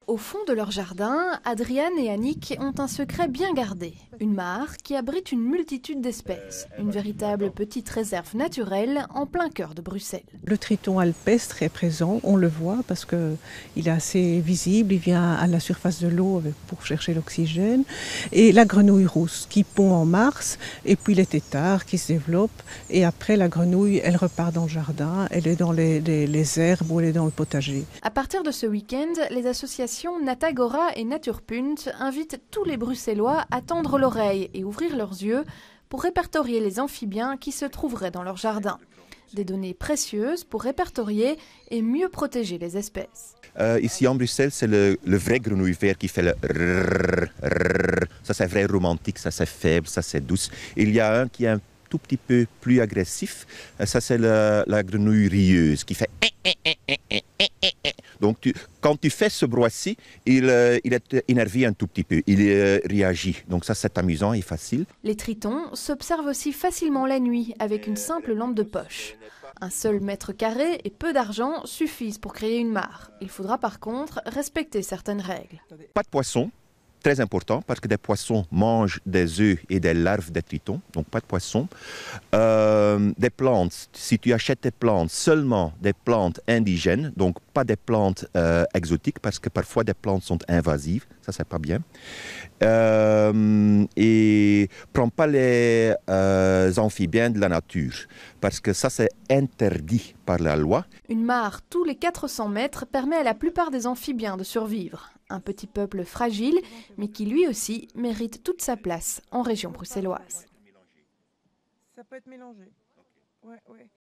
Au fond de leur jardin, Adriane et Annick ont un secret bien gardé. Une mare qui abrite une multitude d'espèces. Une véritable petite réserve naturelle en plein cœur de Bruxelles. Le triton alpestre est présent, on le voit parce qu'il est assez visible, il vient à la surface de l'eau pour chercher l'oxygène. Et la grenouille rousse qui pond en mars, et puis les têtards qui se développent. Et après la grenouille, elle repart dans le jardin, elle est dans les herbes ou elle est dans le potager. À partir de ce week-end, les associations Natagora et Naturpunt invitent tous les Bruxellois à tendre l'oreille et ouvrir leurs yeux pour répertorier les amphibiens qui se trouveraient dans leur jardin. Des données précieuses pour répertorier et mieux protéger les espèces. Ici en Bruxelles, c'est le vrai grenouille vert qui fait le rrrr, rrrr. Ça c'est vrai romantique, ça c'est faible, ça c'est douce. Il y a un qui est un tout petit peu plus agressif, ça c'est la grenouille rieuse qui fait. Donc quand tu fais ce bruit-ci, il est énervé un tout petit peu, il réagit. Donc ça c'est amusant et facile. Les tritons s'observent aussi facilement la nuit avec une simple lampe de poche. Un seul mètre carré et peu d'argent suffisent pour créer une mare. Il faudra par contre respecter certaines règles. Pas de poissons. Très important parce que des poissons mangent des œufs et des larves des tritons, donc pas de poissons. Des plantes, si tu achètes des plantes, seulement des plantes indigènes, donc pas des plantes exotiques parce que parfois des plantes sont invasives, ça c'est pas bien. Et prends pas les amphibiens de la nature parce que ça c'est interdit par la loi. Une mare tous les 400 mètres permet à la plupart des amphibiens de survivre. Un petit peuple fragile, mais qui lui aussi mérite toute sa place en région bruxelloise. Ça peut être mélangé. Ouais, ouais.